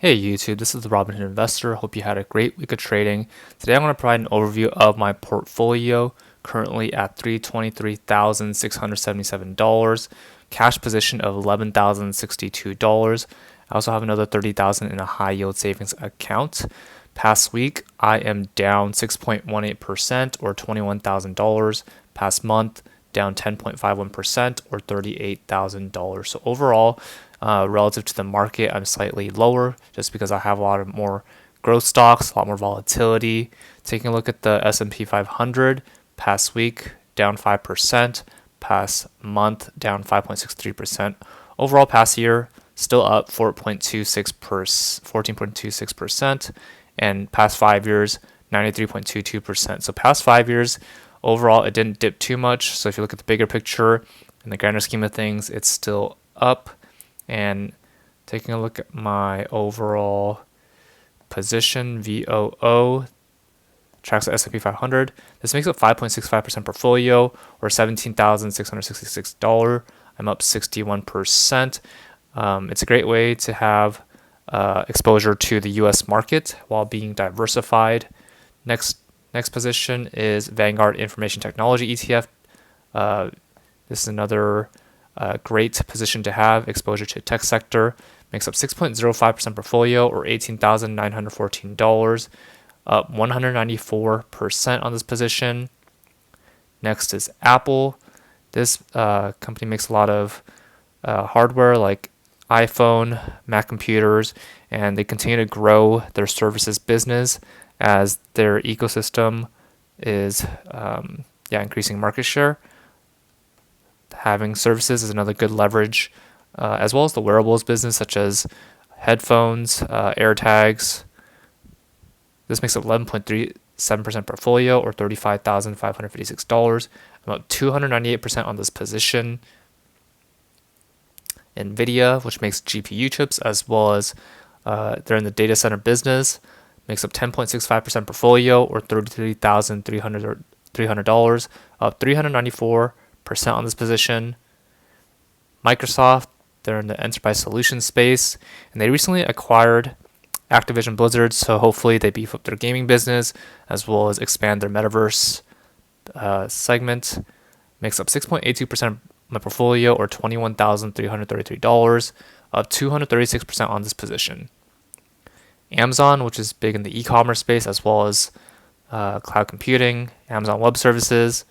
Hey YouTube, this is the Robinhood Investor. Hope you had a great week of trading. Today I'm going to provide an overview of my portfolio, currently at $323,677, cash position of $11,062. I also have another $30,000 in a high yield savings account. Past week, I am down 6.18% or $21,000. Past month, down 10.51% or $38,000. So overall, relative to the market, I'm slightly lower just because I have a lot of more growth stocks, a lot more volatility. Taking a look at the S&P 500, past week down 5%, past month down 5.63%. Overall, past year still up 14.26%, and past 5 years 93.22%. So past 5 years, overall, it didn't dip too much. So if you look at the bigger picture, in the grander scheme of things, it's still up. And taking a look at my overall position, VOO, tracks the S&P 500. This makes up 5.65% portfolio, or $17,666. I'm up 61%. It's a great way to have exposure to the U.S. market while being diversified. Next position is Vanguard Information Technology ETF. This is another great position to have, exposure to tech sector. Makes up 6.05% portfolio, or $18,914, up 194% on this position. Next is Apple. This company makes a lot of hardware like iPhone, Mac computers, and they continue to grow their services business as their ecosystem is increasing market share. Having services is another good leverage, as well as the wearables business such as headphones, AirTags. This makes up 11.37% portfolio, or $35,556. I'm up 298% on this position. Nvidia, which makes GPU chips, as well as they're in the data center business, makes up 10.65% portfolio, or $33,300, up 394% on this position. Microsoft, they're in the enterprise solutions space, and they recently acquired Activision Blizzard, so hopefully they beef up their gaming business as well as expand their metaverse segment. Makes up 6.82% of my portfolio, or $21,333, up 236% on this position. Amazon, which is big in the e-commerce space as well as cloud computing, Amazon Web Services,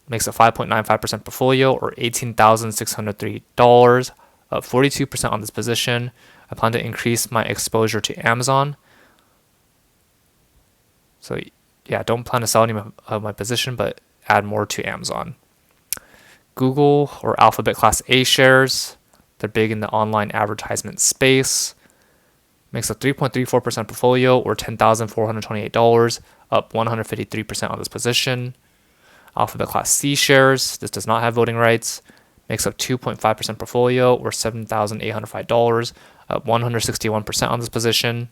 makes a 5.95% portfolio, or $18,603, up 42% on this position. I plan to increase my exposure to Amazon. So yeah, don't plan to sell any of my position, but add more to Amazon. Google, or Alphabet Class A shares, they're big in the online advertisement space. Makes a 3.34% portfolio, or $10,428, up 153% on this position. Alphabet Class C shares, this does not have voting rights, makes up 2.5% portfolio, or $7,805, up 161% on this position.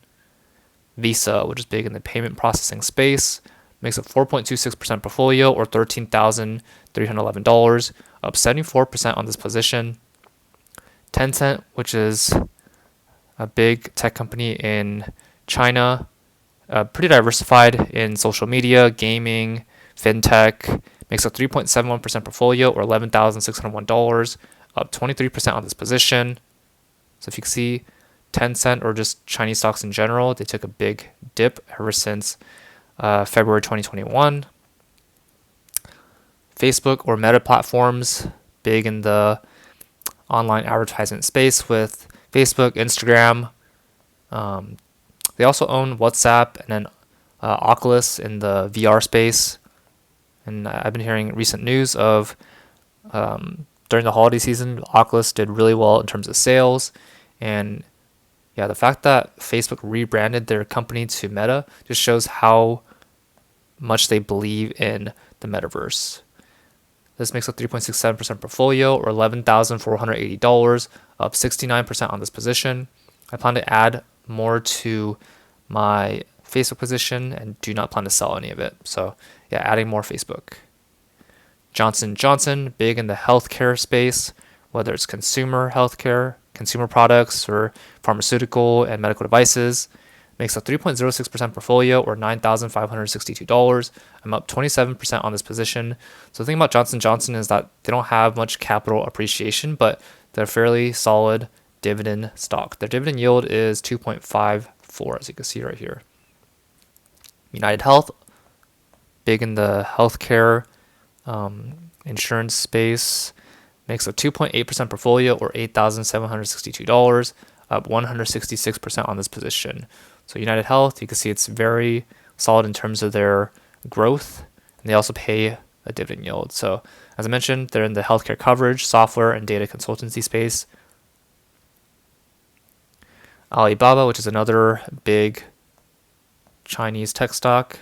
Visa, which is big in the payment processing space, makes up 4.26% portfolio, or $13,311, up 74% on this position. Tencent, which is a big tech company in China, pretty diversified in social media, gaming, fintech, makes a 3.71% portfolio, or $11,601, up 23% on this position. So if you can see, Tencent, or just Chinese stocks in general, they took a big dip ever since February 2021. Facebook or Meta platforms, big in the online advertisement space with Facebook, Instagram. They also own WhatsApp and then Oculus in the VR space. And I've been hearing recent news of during the holiday season, Oculus did really well in terms of sales. And yeah, the fact that Facebook rebranded their company to Meta just shows how much they believe in the metaverse. This makes up 3.67% portfolio, or $11,480, up 69% on this position. I plan to add more to my Facebook position and do not plan to sell any of it. So yeah, adding more Facebook. Johnson & Johnson, big in the healthcare space, whether it's consumer healthcare, consumer products or pharmaceutical and medical devices. Makes a 3.06% portfolio or $9,562. I'm up 27% on this position. So the thing about Johnson & Johnson is that they don't have much capital appreciation, but they're fairly solid dividend stock. Their dividend yield is 2.54, as you can see right here. United Health, big in the healthcare insurance space, makes a 2.8% portfolio or $8,762, up 166% on this position. So United Health, you can see it's very solid in terms of their growth, and they also pay a dividend yield. So as I mentioned, they're in the healthcare coverage, software, and data consultancy space. Alibaba, which is another big Chinese tech stock,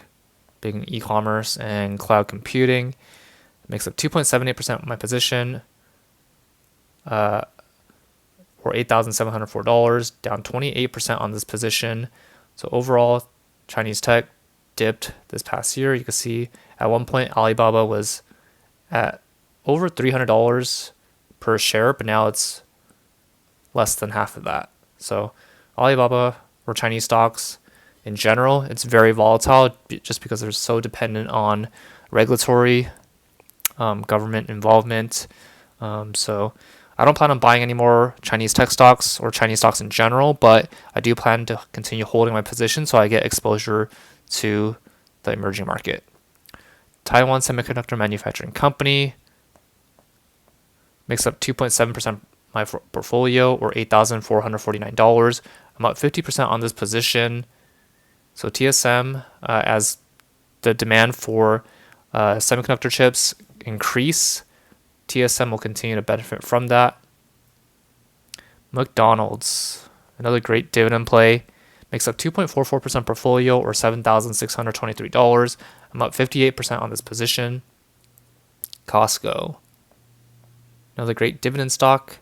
big in e-commerce and cloud computing, makes up 2.78% of my position, or $8,704, down 28% on this position. So overall, Chinese tech dipped this past year. You can see at one point Alibaba was at over $300 per share, but now it's less than half of that. So Alibaba or Chinese stocks in general, it's very volatile just because they're so dependent on regulatory government involvement. So I don't plan on buying any more Chinese tech stocks or Chinese stocks in general, but I do plan to continue holding my position so I get exposure to the emerging market. Taiwan Semiconductor Manufacturing Company makes up 2.7% my portfolio or $8,449. I'm up 50% on this position. So TSM, as the demand for semiconductor chips increase, TSM will continue to benefit from that. McDonald's, another great dividend play, makes up 2.44% portfolio or $7,623. I'm up 58% on this position. Costco, another great dividend stock.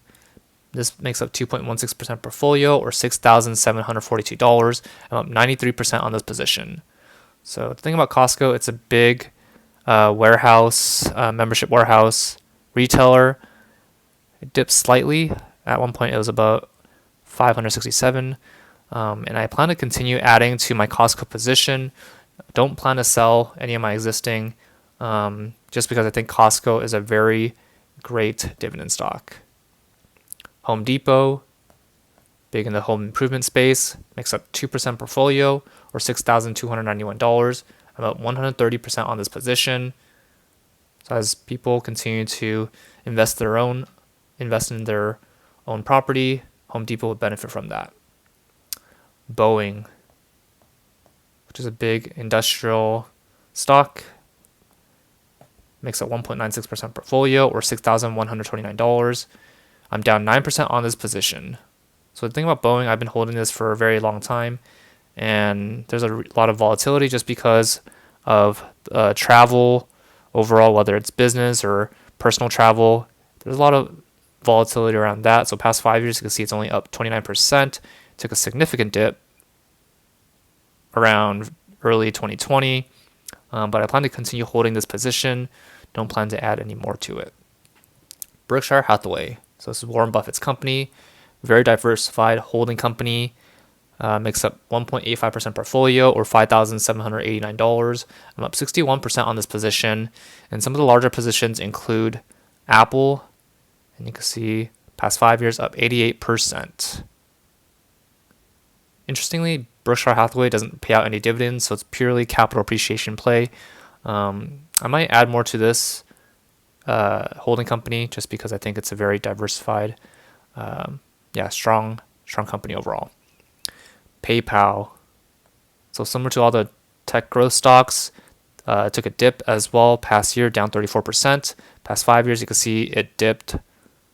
This makes up 2.16% portfolio or $6,742. I'm up 93% on this position. So the thing about Costco, it's a big warehouse, membership warehouse retailer. It dipped slightly. At one point, it was about 567. And I plan to continue adding to my Costco position. Don't plan to sell any of my existing, just because I think Costco is a very great dividend stock. Home Depot, big in the home improvement space, makes up 2% portfolio or $6,291. I'm up 130% on this position. So as people continue to invest in their own property, Home Depot would benefit from that. Boeing, which is a big industrial stock, makes up 1.96% portfolio or $6,129. I'm down 9% on this position. So the thing about Boeing, I've been holding this for a very long time, and there's a lot of volatility just because of travel overall, whether it's business or personal travel. There's a lot of volatility around that. So past 5 years, you can see it's only up 29%. Took a significant dip around early 2020, but I plan to continue holding this position. Don't plan to add any more to it. Berkshire Hathaway. So this is Warren Buffett's company, very diversified holding company, makes up 1.85% portfolio or $5,789. I'm up 61% on this position, and some of the larger positions include Apple, and you can see past 5 years up 88%. Interestingly, Berkshire Hathaway doesn't pay out any dividends, so it's purely capital appreciation play. I might add more to this holding company just because I think it's a very diversified, strong company overall. PayPal, so similar to all the tech growth stocks, took a dip as well past year, down 34%. Past 5 years, you can see it dipped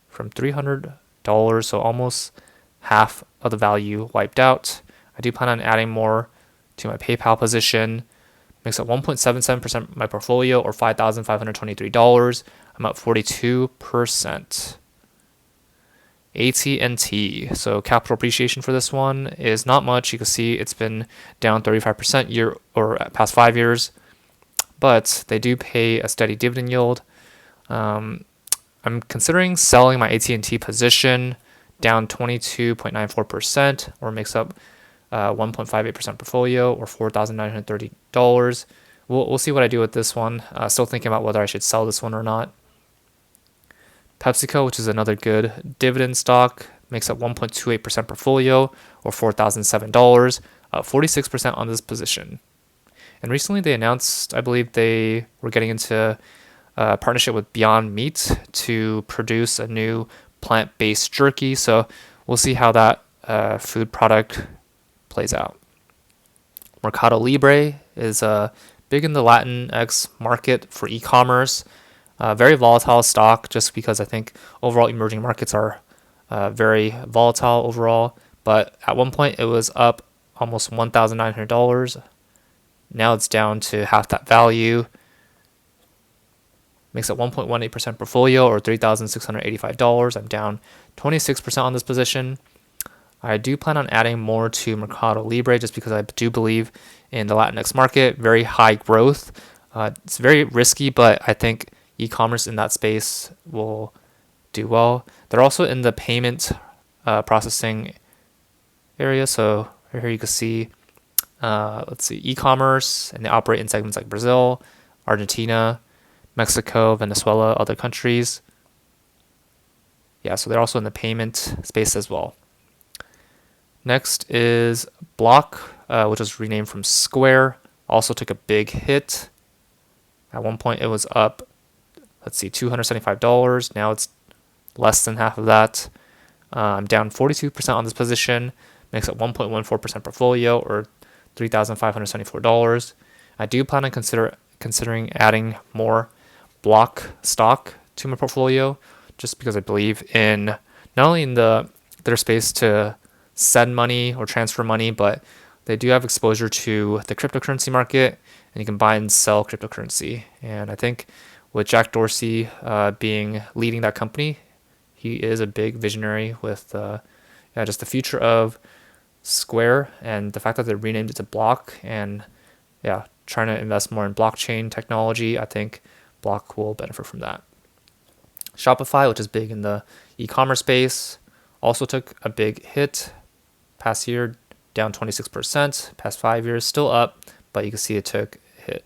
from $300, so almost half of the value wiped out. I do plan on adding more to my PayPal position. Makes up 1.77% of my portfolio or $5,523. I'm up 42%. AT&T. So capital appreciation for this one is not much. You can see it's been down 35% year or past 5 years, but they do pay a steady dividend yield. I'm considering selling my AT&T position down 22.94%, or makes up 1.58% portfolio, or $4,930. We'll see what I do with this one. Still thinking about whether I should sell this one or not. Pepsico, which is another good dividend stock, makes up 1.28% portfolio, or $4,007, 46% on this position. And recently they announced, I believe they were getting into a partnership with Beyond Meat to produce a new plant-based jerky. So we'll see how that food product plays out. Mercado Libre is big in the Latinx market for e-commerce. Very volatile stock, just because I think overall emerging markets are very volatile overall. But at one point it was up almost $1,900. Now it's down to half that value. Makes up 1.18% portfolio, or $3,685. I'm down 26% on this position. I do plan on adding more to Mercado Libre just because I do believe in the Latinx market. Very high growth. It's very risky, but I think e-commerce in that space will do well. They're also in the payment processing area. So here you can see, let's see, e-commerce, and they operate in segments like Brazil, Argentina, Mexico, Venezuela, other countries. Yeah, so they're also in the payment space as well. Next is Block, which was renamed from Square. Also took a big hit. At one point it was up, let's see, $275. Now it's less than half of that. I'm down 42% on this position. Makes up 1.14% portfolio, or $3,574. I do plan on considering adding more Block stock to my portfolio, just because I believe in not only in their space to send money or transfer money, but they do have exposure to the cryptocurrency market, and you can buy and sell cryptocurrency. And I think with Jack Dorsey leading that company, he is a big visionary with just the future of Square, and the fact that they renamed it to Block, and trying to invest more in blockchain technology. I think Block will benefit from that. Shopify, which is big in the e-commerce space, also took a big hit. Past year, down 26%. Past 5 years, still up, but you can see it took a hit.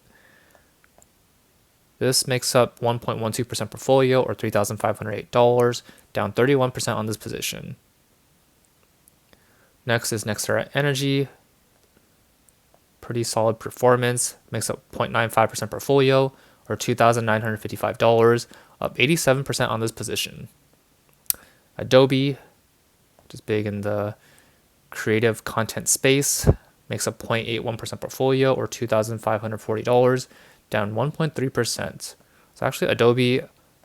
This makes up 1.12% portfolio, or $3,508, down 31% on this position. Next is Nextera Energy. Pretty solid performance. Makes up 0.95% portfolio, or $2,955, up 87% on this position. Adobe, which is big in the creative content space, makes up 0.81% portfolio, or $2,540, down 1.3%. So actually Adobe,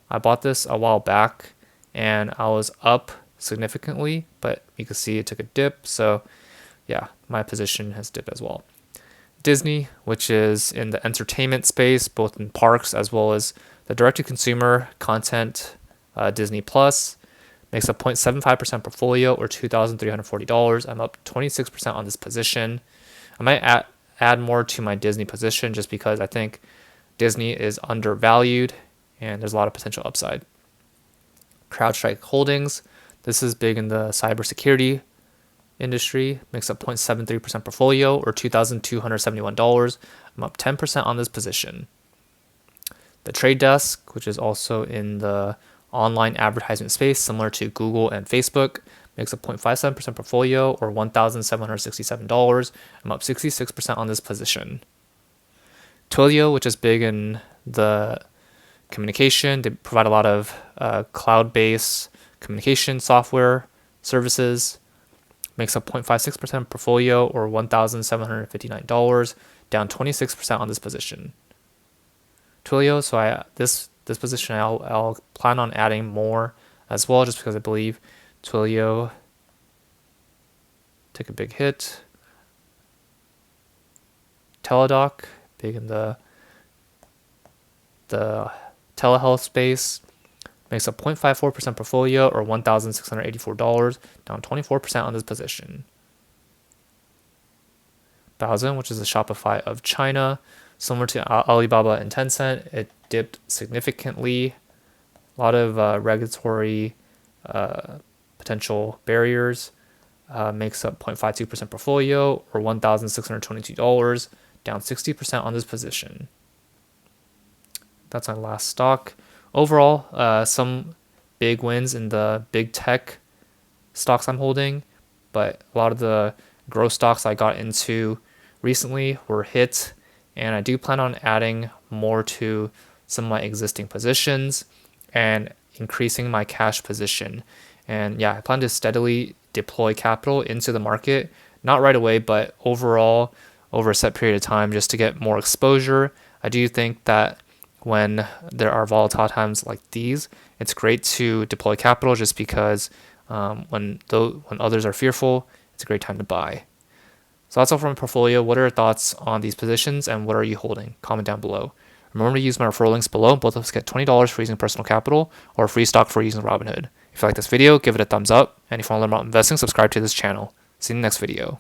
I bought this a while back and I was up significantly, but you can see it took a dip. So yeah, my position has dipped as well. Disney, which is in the entertainment space, both in parks as well as the direct-to-consumer content, Disney Plus, makes up 0.75% portfolio, or $2,340. I'm up 26% on this position. I might add more to my Disney position just because I think Disney is undervalued and there's a lot of potential upside. CrowdStrike Holdings, this is big in the cybersecurity industry, makes up 0.73% portfolio, or $2,271. I'm up 10% on this position. The Trade Desk, which is also in the online advertisement space, similar to Google and Facebook, makes up 0.57% portfolio, or $1,767. I'm up 66% on this position. Twilio, which is big in the communication, they provide a lot of cloud-based communication software services, makes up 0.56% portfolio, or $1,759, down 26% on this position. Twilio, so this position I'll plan on adding more as well, just because I believe Twilio took a big hit. Teladoc, big in the telehealth space, makes up 0.54% portfolio, or $1,684, down 24% on this position. Baozun, which is a Shopify of China, similar to Alibaba and Tencent, it dipped significantly. A lot of regulatory potential barriers. Makes up 0.52% portfolio, or $1,622, down 60% on this position. That's my last stock. Overall, some big wins in the big tech stocks I'm holding, but a lot of the growth stocks I got into recently were hit, and I do plan on adding more to some of my existing positions and increasing my cash position. And yeah, I plan to steadily deploy capital into the market, not right away, but overall over a set period of time, just to get more exposure. I do think that when there are volatile times like these, it's great to deploy capital, just because when others are fearful, it's a great time to buy. So that's all from my portfolio. What are your thoughts on these positions, and what are you holding? Comment down below. Remember to use my referral links below. Both of us get $20 for using personal capital, or free stock for using Robinhood. If you like this video, give it a thumbs up, and if you want to learn about investing, subscribe to this channel. See you in the next video.